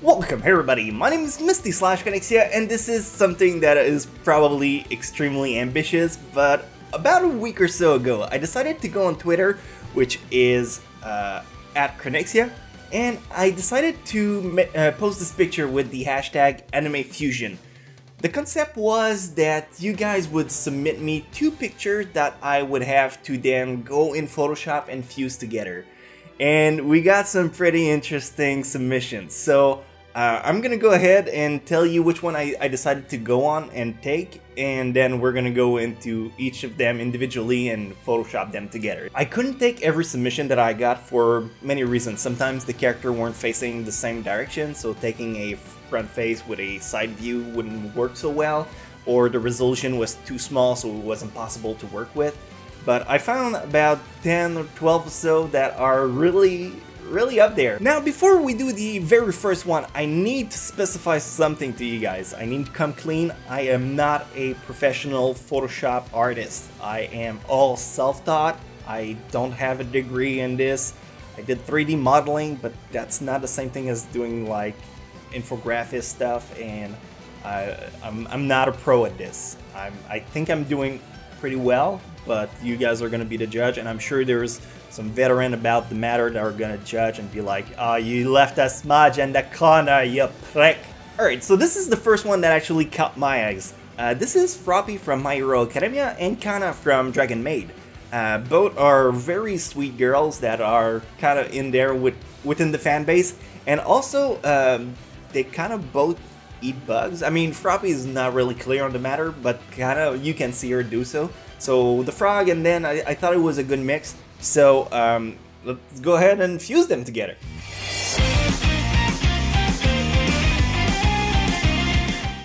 Welcome everybody, my name is Misty Chronexia, and this is something that is probably extremely ambitious, but about a week or so ago I decided to go on Twitter, which is at Chronexia, and I decided to post this picture with the hashtag AnimeFusion. The concept was that you guys would submit me two pictures that I would have to then go in Photoshop and fuse together. And we got some pretty interesting submissions, so I'm gonna go ahead and tell you which one I decided to go on and take, and then we're gonna go into each of them individually and Photoshop them together. I couldn't take every submission that I got for many reasons. Sometimes the character weren't facing the same direction, so taking a front face with a side view wouldn't work so well, or the resolution was too small so it wasn't possible to work with. But I found about 10 or 12 or so that are really up there. Now, before we do the very first one, I need to specify something to you guys. I need to come clean. I am not a professional Photoshop artist. I am all self-taught. I don't have a degree in this. I did 3D modeling, but that's not the same thing as doing like infographic stuff, and I'm not a pro at this. I think I'm doing pretty well, but you guys are gonna be the judge, and I'm sure there's some veteran about the matter that are gonna judge and be like, "Oh, you left a smudge in the corner, you prick." Alright, so this is the first one that actually caught my eyes. This is Frothy from My Hero Academia and Kana from Dragon Maid. Both are very sweet girls that are kind of in there within the fan base, and also they kind of both eat bugs. I mean, Frothy is not really clear on the matter, but kind of you can see her do so. So the frog, and then I thought it was a good mix. So let's go ahead and fuse them together.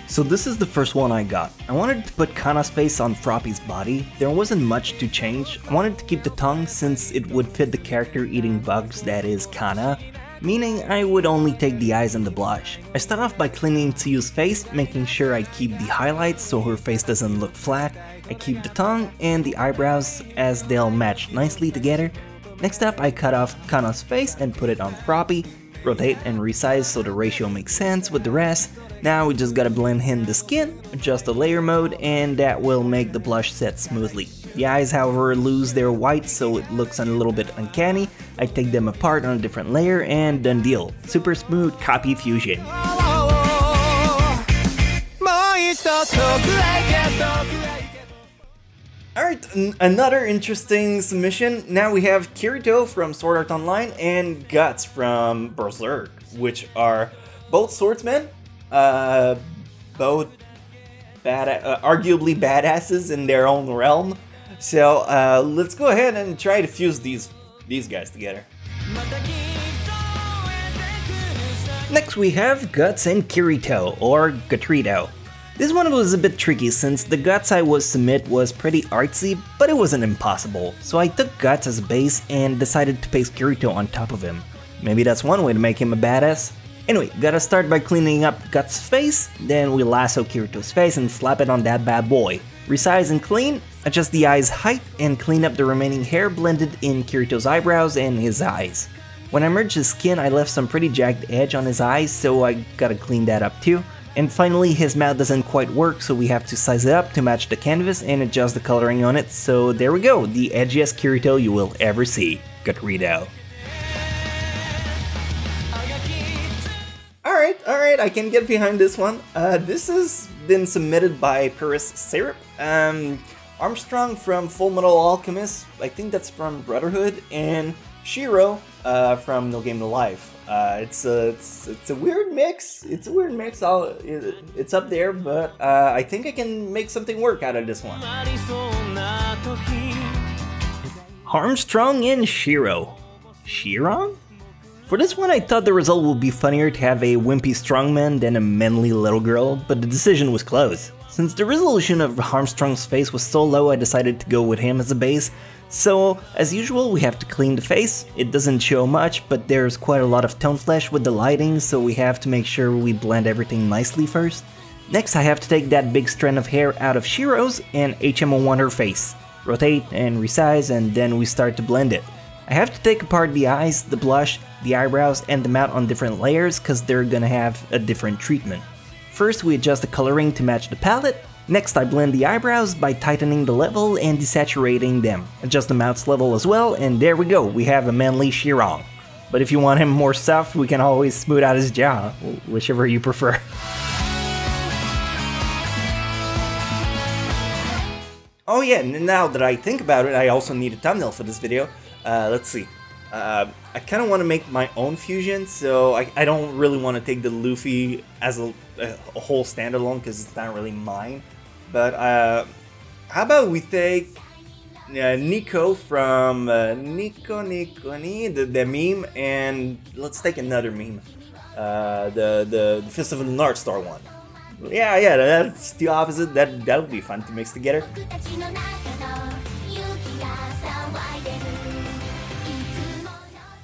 So this is the first one I got. I wanted to put Kana's face on Frothy's body. There wasn't much to change. I wanted to keep the tongue since it would fit the character eating bugs that is Kana, meaning I would only take the eyes and the blush. I start off by cleaning Tsuyu's face, making sure I keep the highlights so her face doesn't look flat. I keep the tongue and the eyebrows as they'll match nicely together. Next up, I cut off Kana's face and put it on Frothy, rotate and resize so the ratio makes sense with the rest. Now we just gotta blend in the skin, adjust the layer mode, and that will make the blush set smoothly. The eyes, however, lose their white so it looks a little bit uncanny. I take them apart on a different layer and done deal. Super smooth copy fusion. Alright, another interesting submission. Now we have Kirito from Sword Art Online and Guts from Berserk, which are both swordsmen, both arguably badasses in their own realm. So let's go ahead and try to fuse these guys together. Next we have Guts and Kirito, or Gatrito. This one was a bit tricky since the Guts I was submit was pretty artsy, but it wasn't impossible. So I took Guts as a base and decided to paste Kirito on top of him. Maybe that's one way to make him a badass. Anyway, gotta start by cleaning up Guts' face, then we lasso Kirito's face and slap it on that bad boy. Resize and clean, adjust the eye's height, and clean up the remaining hair blended in Kirito's eyebrows and his eyes. When I merged his skin, I left some pretty jagged edge on his eyes, so I gotta clean that up too. And finally, his mouth doesn't quite work, so we have to size it up to match the canvas and adjust the coloring on it. So there we go, the edgiest Kirito you will ever see. Gatrito. Alright, I can get behind this one. This has been submitted by Paris Syrup, Armstrong from Full Metal Alchemist, I think that's from Brotherhood, and Shiro from No Game No Life. It's a weird mix. It's a weird mix. It's up there, but I think I can make something work out of this one. Armstrong and Shiro. Shiro? For this one, I thought the result would be funnier to have a wimpy strongman than a manly little girl, but the decision was close. Since the resolution of Armstrong's face was so low, I decided to go with him as a base. So, as usual, we have to clean the face. It doesn't show much, but there's quite a lot of tone flash with the lighting, so we have to make sure we blend everything nicely first. Next, I have to take that big strand of hair out of Shiro's and HMO1 her face. Rotate and resize, and then we start to blend it. I have to take apart the eyes, the blush, the eyebrows, and the mouth on different layers because they're gonna have a different treatment. First, we adjust the coloring to match the palette. Next, I blend the eyebrows by tightening the level and desaturating them. Adjust the mouth's level as well, and there we go, we have a manly Shiro. But if you want him more soft, we can always smooth out his jaw, whichever you prefer. Oh yeah, now that I think about it, I also need a thumbnail for this video. Let's see. I kind of want to make my own fusion, so I don't really want to take the Luffy as a whole standalone because it's not really mine. But how about we take Niko from Niko the meme, and let's take another meme, the Fist of the North Star one. Yeah, that's the opposite. That would be fun to mix together.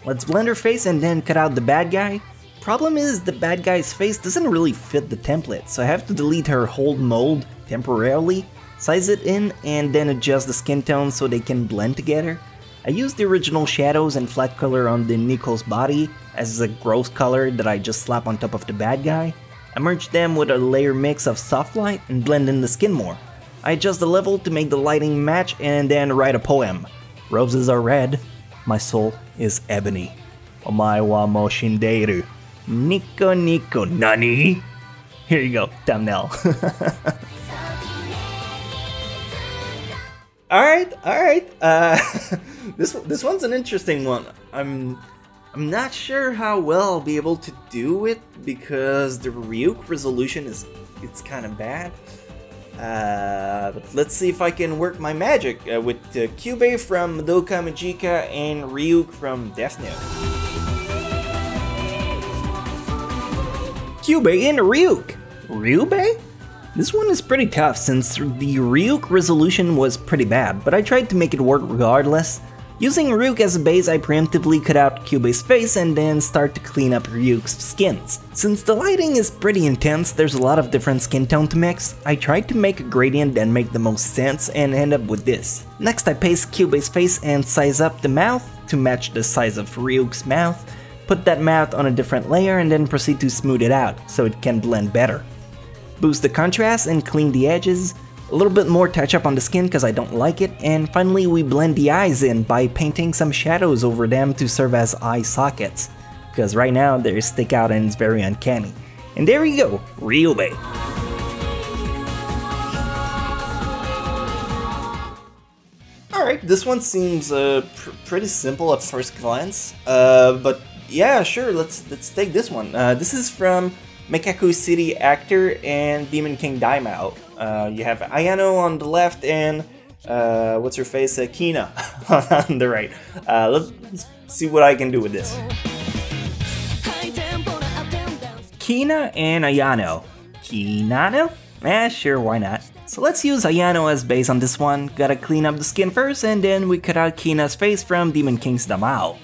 Let's blend her face and then cut out the bad guy. Problem is, the bad guy's face doesn't really fit the template, so I have to delete her whole mold temporarily, size it in, and then adjust the skin tone so they can blend together. I used the original shadows and flat color on the Niko's body as a gross color that I just slap on top of the bad guy. I merged them with a layer mix of soft light and blend in the skin more. I adjust the level to make the lighting match and then write a poem. Roses are red, my soul is ebony. Omae wa mo shinderu. Niko nani? Here you go, thumbnail. Alright. This one's an interesting one. I'm not sure how well I'll be able to do it because the Ryuk resolution it's kind of bad. But let's see if I can work my magic with Cuba from Madoka Magica and Ryuk from Death Note. Cuba and Ryuk! Ryube? This one is pretty tough since the Ryuk resolution was pretty bad, but I tried to make it work regardless. Using Ryuk as a base, I preemptively cut out Cuba's face and then start to clean up Ryuk's skins. Since the lighting is pretty intense, there's a lot of different skin tone to mix. I tried to make a gradient that make the most sense and end up with this. Next, I paste Cuba's face and size up the mouth to match the size of Ryuk's mouth. Put that mouth on a different layer and then proceed to smooth it out so it can blend better. Boost the contrast and clean the edges. A little bit more touch up on the skin because I don't like it, and finally we blend the eyes in by painting some shadows over them to serve as eye sockets, because right now they stick out and it's very uncanny. And there you go, Ryube. Alright, this one seems pretty simple at first glance, but yeah, sure, let's take this one. This is from Mekaku City actor and Demon King Daimao. You have Ayano on the left and what's her face? Kina on the right. Let's see what I can do with this. Kina and Ayano. Kinano? Sure, why not? So let's use Ayano as base on this one. Gotta clean up the skin first, and then we cut out Kina's face from Demon King's Daimao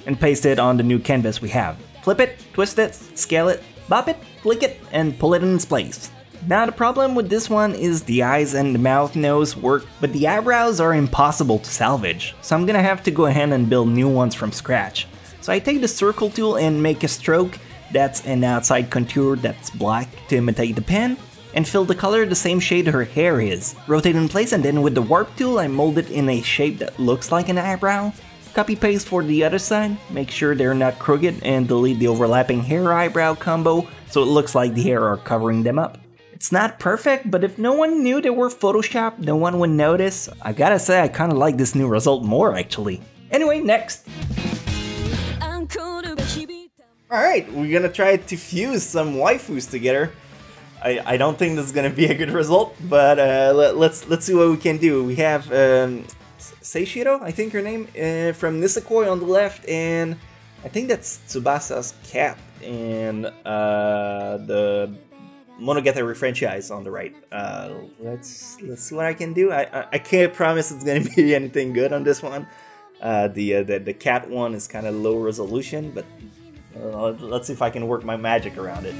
and paste it on the new canvas we have. Flip it, twist it, scale it, bop it, flick it, and pull it in its place. Now the problem with this one is the eyes and the mouth nose work, but the eyebrows are impossible to salvage, so I'm gonna have to go ahead and build new ones from scratch. So I take the circle tool and make a stroke that's an outside contour that's black to imitate the pen, and fill the color the same shade her hair is. Rotate in place, and then with the warp tool I mold it in a shape that looks like an eyebrow. Copy paste for the other side, make sure they're not crooked, and delete the overlapping hair eyebrow combo so it looks like the hair are covering them up. It's not perfect, but if no one knew they were photoshopped, no one would notice. I gotta say I kinda like this new result more actually. Anyway, next! Alright, we're gonna try to fuse some waifus together. I don't think this is gonna be a good result, but let's see what we can do. We have Shiro, I think her name, from Nisekoi on the left, and I think that's Tsubasa's cat, and the Monogatari franchise on the right. Let's see what I can do. I can't promise it's gonna be anything good on this one. The cat one is kind of low resolution, but let's see if I can work my magic around it.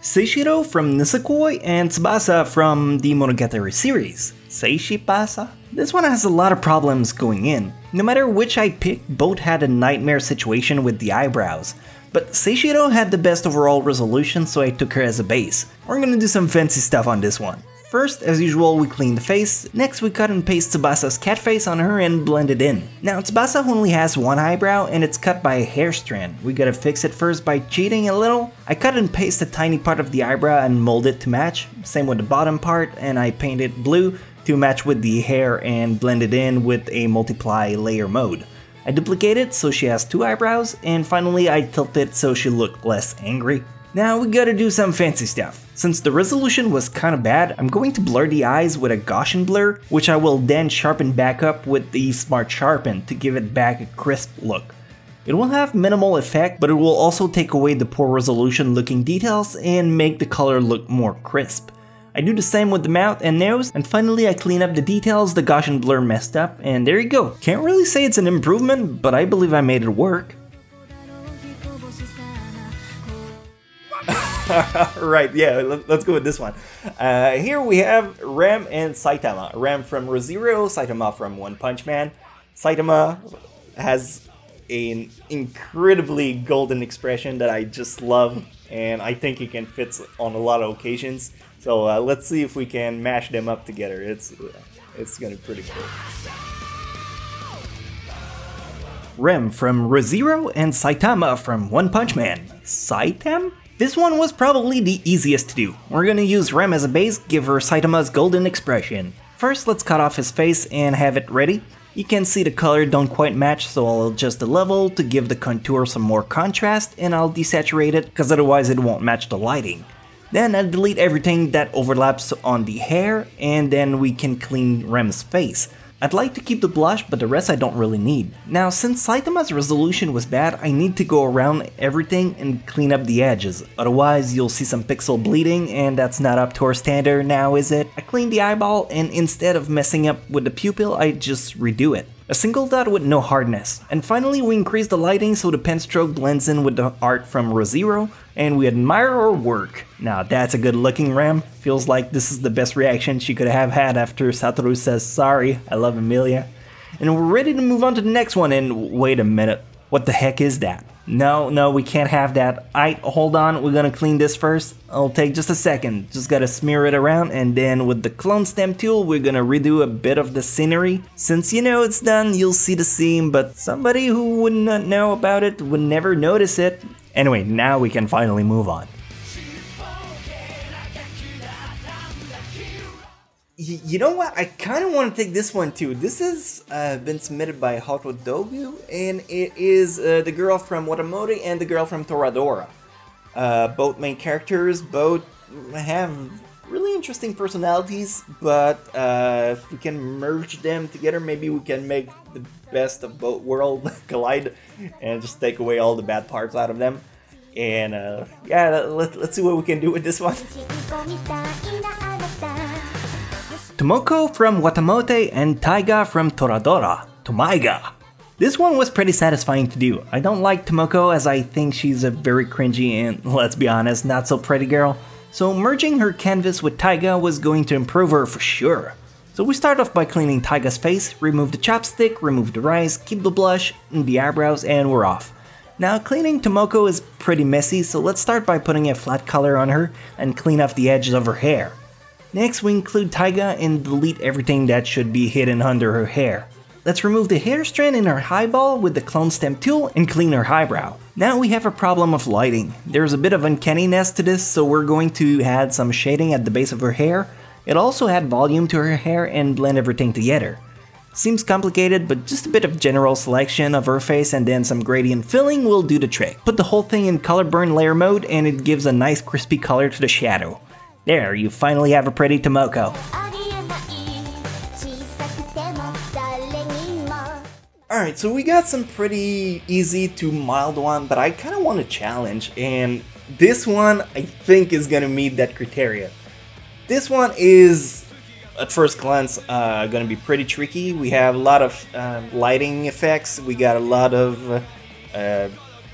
Shiro from Nisekoi and Tsubasa from the Monogatari series. Seishipasa? This one has a lot of problems going in. No matter which I picked, both had a nightmare situation with the eyebrows. But Seishiro had the best overall resolution, so I took her as a base. We're gonna do some fancy stuff on this one. First, as usual, we clean the face. Next, we cut and paste Tsubasa's cat face on her and blend it in. Now, Tsubasa only has one eyebrow and it's cut by a hair strand. We gotta fix it first by cheating a little. I cut and paste a tiny part of the eyebrow and mold it to match. Same with the bottom part, and I paint it blue to match with the hair and blend it in with a multiply layer mode. I duplicate it so she has two eyebrows, and finally I tilt it so she looked less angry. Now we gotta do some fancy stuff. Since the resolution was kinda bad, I'm going to blur the eyes with a Gaussian blur, which I will then sharpen back up with the Smart Sharpen to give it back a crisp look. It will have minimal effect, but it will also take away the poor resolution looking details and make the color look more crisp. I do the same with the mouth and nose, and finally I clean up the details the Gaussian blur messed up, and there you go. Can't really say it's an improvement, but I believe I made it work. Right, yeah, let's go with this one. Here we have Rem and Saitama. Rem from Re:Zero, Saitama from One Punch Man. Saitama has an incredibly golden expression that I just love, and I think it can fit on a lot of occasions. So let's see if we can mash them up together. It's gonna be pretty cool. Rem from Re:Zero and Saitama from One Punch Man. Saitam? This one was probably the easiest to do. We're gonna use Rem as a base, give her Saitama's golden expression. First, let's cut off his face and have it ready. You can see the color don't quite match, so I'll adjust the level to give the contour some more contrast, and I'll desaturate it because otherwise it won't match the lighting. Then I'll delete everything that overlaps on the hair, and then we can clean Rem's face. I'd like to keep the blush, but the rest I don't really need. Now, since Saitama's resolution was bad, I need to go around everything and clean up the edges. Otherwise, you'll see some pixel bleeding, and that's not up to our standard now, is it? I cleaned the eyeball, and instead of messing up with the pupil, I just redo it. A single dot with no hardness. And finally, we increase the lighting so the pen stroke blends in with the art from Re:Zero, and we admire her work. Now that's a good looking Rem. Feels like this is the best reaction she could have had after Satoru says sorry, I love Emilia. And we're ready to move on to the next one, and wait a minute, what the heck is that? No, we can't have that. Hold on, we're gonna clean this first. It'll take just a second. Just gotta smear it around, and then with the clone stem tool, we're gonna redo a bit of the scenery. Since you know it's done, you'll see the seam, but somebody who would not know about it would never notice it. Anyway, now we can finally move on. You know what? I kind of want to take this one too. This has been submitted by Hotodogu, and it is the girl from Watamote and the girl from Toradora. Both main characters, both have really interesting personalities, but if we can merge them together, maybe we can make the best of both worlds collide and just take away all the bad parts out of them. And yeah, let's see what we can do with this one. Tomoko from Watamote and Tyga from Toradora. Tomaiga. This one was pretty satisfying to do. I don't like Tomoko as I think she's a very cringy and, let's be honest, not so pretty girl. So merging her canvas with Tyga was going to improve her for sure. So we start off by cleaning Tyga's face, remove the chopstick, remove the rice, keep the blush and the eyebrows, and we're off. Now cleaning Tomoko is pretty messy, so let's start by putting a flat color on her and clean off the edges of her hair. Next we include Tyga and delete everything that should be hidden under her hair. Let's remove the hair strand in her eyeball with the clone stem tool and clean her eyebrow. Now we have a problem of lighting. There's a bit of uncanniness to this, so we're going to add some shading at the base of her hair. It also add volume to her hair and blend everything together. Seems complicated, but just a bit of general selection of her face and then some gradient filling will do the trick. Put the whole thing in color burn layer mode and it gives a nice crispy color to the shadow. There, you finally have a pretty Tomoko. Alright, so we got some pretty easy to mild one, but I kind of want a challenge, and this one I think is gonna meet that criteria. This one is, at first glance, gonna be pretty tricky. We have a lot of lighting effects, we got a lot of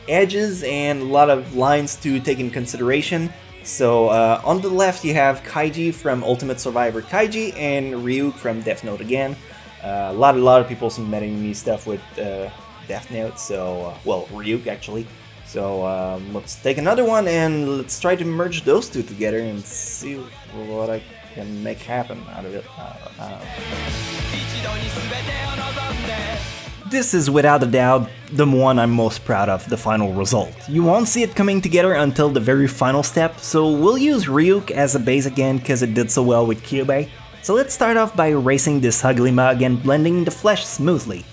edges and a lot of lines to take in consideration. So on the left you have Kaiji from Ultimate Survivor Kaiji and Ryuk from Death Note again. A lot of people submitting me stuff with Death Note, so well, Ryuk actually. So let's take another one and let's try to merge those two together and see what I can make happen out of it. This is without a doubt the one I'm most proud of, the final result. You won't see it coming together until the very final step, so we'll use Ryuk as a base again because it did so well with Cuba. So let's start off by erasing this ugly mug and blending the flesh smoothly.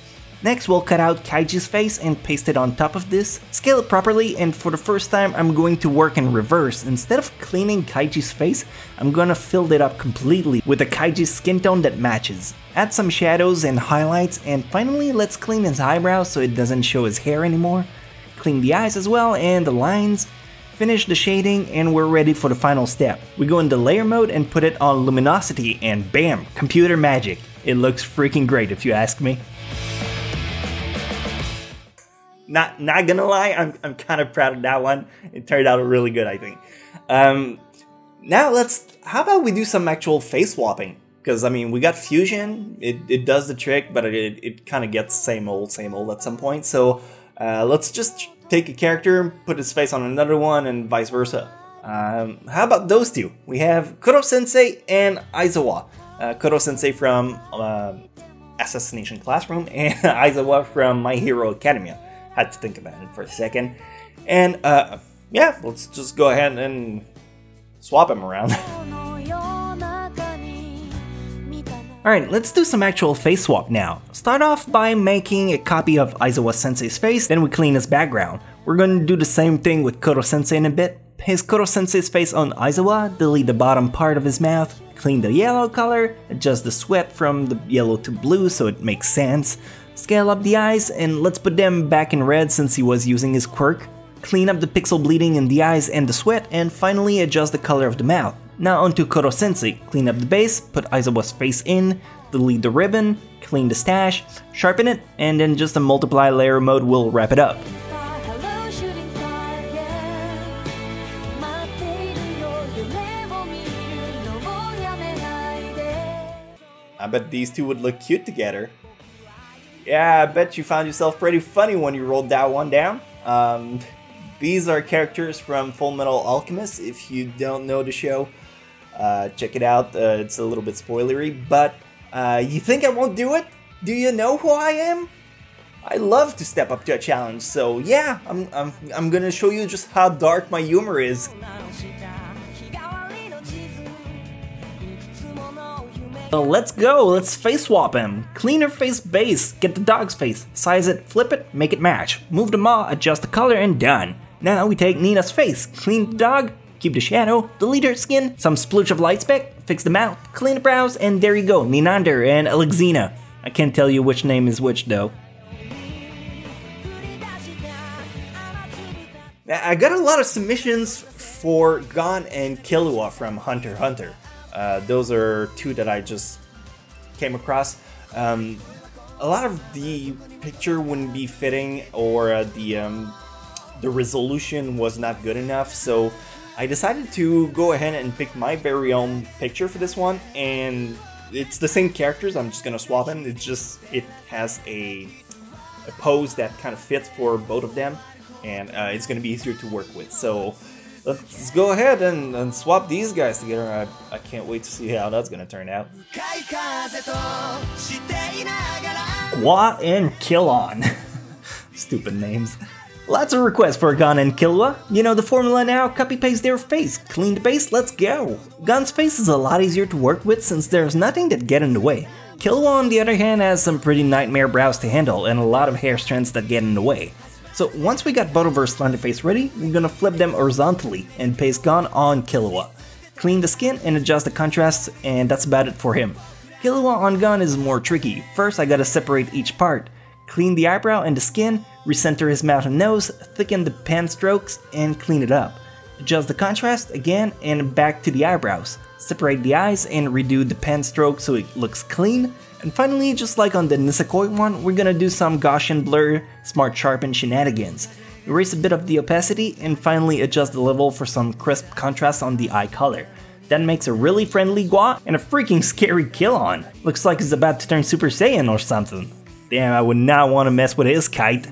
Next we'll cut out Kaiji's face and paste it on top of this, scale it properly, and for the first time I'm going to work in reverse. Instead of cleaning Kaiji's face, I'm gonna fill it up completely with a Kaiji's skin tone that matches. Add some shadows and highlights, and finally let's clean his eyebrows so it doesn't show his hair anymore. Clean the eyes as well and the lines. Finish the shading and we're ready for the final step. We go into layer mode and put it on luminosity and bam, computer magic. It looks freaking great if you ask me. Not gonna lie, I'm kind of proud of that one. It turned out really good, I think. Now how about we do some actual face swapping? Because I mean, we got fusion, it does the trick, but it kind of gets same old at some point. So let's just take a character, put his face on another one, and vice versa. How about those two? We have Kuro Sensei and Aizawa. Kuro Sensei from Assassination Classroom and Aizawa from My Hero Academia. Had to think about it for a second. And yeah, let's just go ahead and swap him around. Alright, let's do some actual face swap now. Start off by making a copy of Aizawa Sensei's face, then we clean his background. We're going to do the same thing with Kuro Sensei in a bit. Paste Kuro Sensei's face on Aizawa, delete the bottom part of his mouth, clean the yellow color, adjust the sweat from the yellow to blue so it makes sense. Scale up the eyes, and let's put them back in red since he was using his quirk. Clean up the pixel bleeding in the eyes and the sweat, and finally adjust the color of the mouth. Now onto Kuro Sensei. Clean up the base, put Aizawa's face in, delete the ribbon, clean the stash, sharpen it, and then just a multiply layer mode will wrap it up. I bet these two would look cute together. Yeah, I bet you found yourself pretty funny when you rolled that one down. These are characters from Full Metal Alchemist. If you don't know the show, check it out. It's a little bit spoilery, but you think I won't do it? Do you know who I am? I love to step up to a challenge, so yeah, I'm gonna show you just how dark my humor is. So let's go, let's face swap him. Clean her face base, get the dog's face, size it, flip it, make it match. Move the maw, adjust the color, and done. Now we take Nina's face, clean the dog, keep the shadow, delete her skin, some sploosh of light speck, fix the mouth, clean the brows, and there you go, Ninander and Alexina. I can't tell you which name is which though. I got a lot of submissions for Gon and Killua from Hunter x Hunter. Those are two that I just came across. A lot of the picture wouldn't be fitting, or the resolution was not good enough, so I decided to go ahead and pick my very own picture for this one, and it's the same characters. I'm just gonna swap them. It's just it has a pose that kind of fits for both of them, and it's gonna be easier to work with. So let's go ahead and swap these guys together. I can't wait to see how that's gonna turn out. Gua and Killon. Stupid names. Lots of requests for Gon and Killua. You know the formula now, copy paste their face, clean the base, let's go. Gon's face is a lot easier to work with since there's nothing that get in the way. Killua on the other hand has some pretty nightmare brows to handle and a lot of hair strands that get in the way. So once we got both of our slanted face ready, we're gonna flip them horizontally and paste Gon on Killua. Clean the skin and adjust the contrasts, and that's about it for him. Killua on Gon is more tricky. First I gotta separate each part. Clean the eyebrow and the skin, recenter his mouth and nose, thicken the pen strokes, and clean it up. Adjust the contrast again and back to the eyebrows. Separate the eyes and redo the pen stroke so it looks clean. And finally, just like on the Nisekoi one, we're gonna do some Gaussian blur, smart sharpen shenanigans. erase a bit of the opacity, and finally adjust the level for some crisp contrast on the eye color. That makes a really friendly Gua and a freaking scary Killon. Looks like he's about to turn Super Saiyan or something. Damn, I would not want to mess with his kite.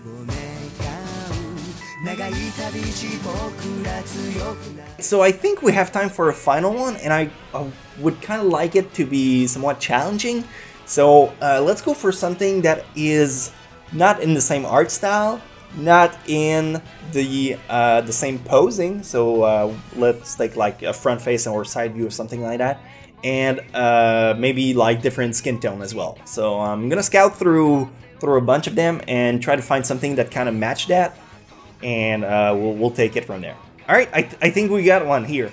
So I think we have time for a final one, and I would kind of like it to be somewhat challenging. So let's go for something that is not in the same art style, not in the same posing. So let's take like a front face or side view or something like that, and maybe like different skin tone as well. So I'm gonna scout through a bunch of them and try to find something that kind of match that, and we'll take it from there. All right, I think we got one here.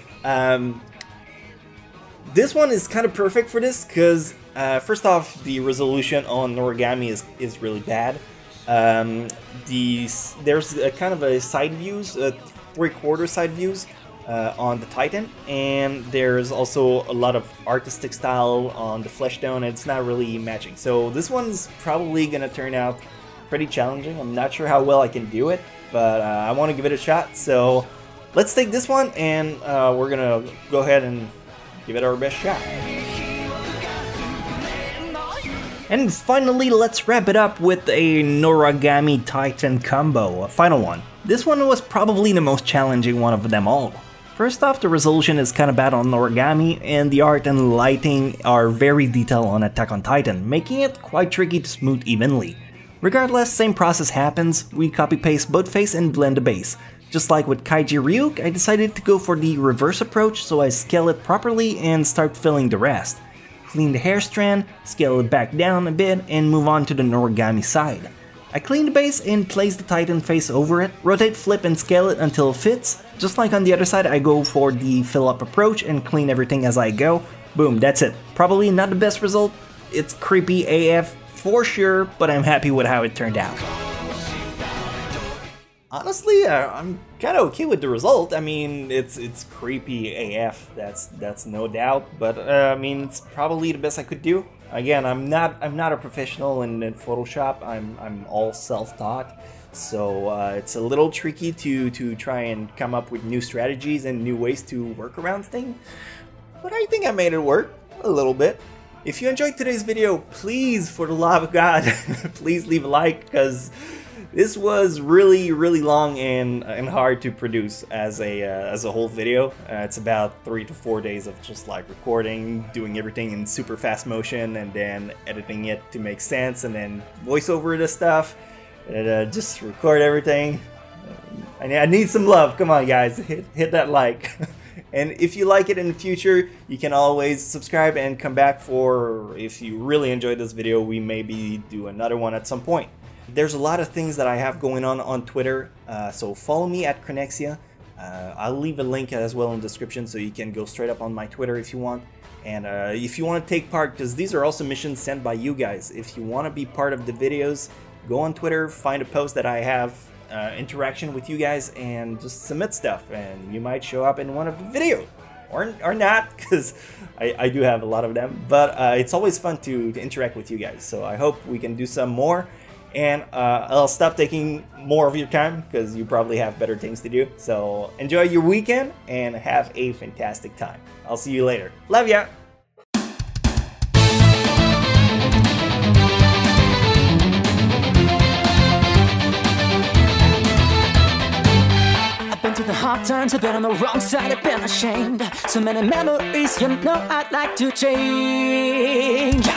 This one is kind of perfect for this because first off, the resolution on Noragami is really bad. There's a kind of a side views, 3/4 side views on the Titan, and there's also a lot of artistic style on the flesh tone, and it's not really matching. So this one's probably gonna turn out pretty challenging. I'm not sure how well I can do it, but I want to give it a shot. So let's take this one, and we're gonna go ahead and give it our best shot. And finally, let's wrap it up with a Noragami Titan combo, a final one. This one was probably the most challenging one of them all. First off, the resolution is kinda bad on Noragami, and the art and lighting are very detailed on Attack on Titan, making it quite tricky to smooth evenly. Regardless, same process happens, we copy-paste both face and blend the base. Just like with Kaiji Ryuk, I decided to go for the reverse approach, so I scale it properly and start filling the rest. Clean the hair strand, scale it back down a bit, and move on to the Noragami side. I clean the base and place the Titan face over it, rotate, flip, and scale it until it fits. Just like on the other side, I go for the fill up approach and clean everything as I go. Boom, that's it. Probably not the best result, it's creepy AF for sure, but I'm happy with how it turned out. Honestly, I'm kind of okay with the result. I mean, it's creepy AF. That's no doubt. But I mean, it's probably the best I could do. Again, I'm not a professional in Photoshop. I'm all self-taught, so it's a little tricky to try and come up with new strategies and new ways to work around things. But I think I made it work a little bit. If you enjoyed today's video, please, for the love of God, please leave a like, because this was really long and hard to produce as a whole video. It's about 3 to 4 days of just like recording, doing everything in super fast motion, and then editing it to make sense, and then voice over the stuff, and just record everything. I need some love. Come on, guys, hit that like. And if you like it in the future, you can always subscribe and come back for, if you really enjoyed this video, we maybe do another one at some point. There's a lot of things that I have going on Twitter, so follow me at Chronexia. I'll leave a link as well in the description, so you can go straight up on my Twitter if you want. And if you want to take part, because these are also missions sent by you guys, if you want to be part of the videos, go on Twitter, find a post that I have interaction with you guys, and just submit stuff, and you might show up in one of the videos. Or not, because I do have a lot of them, but it's always fun to interact with you guys, so I hope we can do some more. And I'll stop taking more of your time, because you probably have better things to do. So enjoy your weekend and have a fantastic time. I'll see you later. Love ya! I've been through the hard times, I've been on the wrong side, I've been ashamed. So many memories, you know I'd like to change.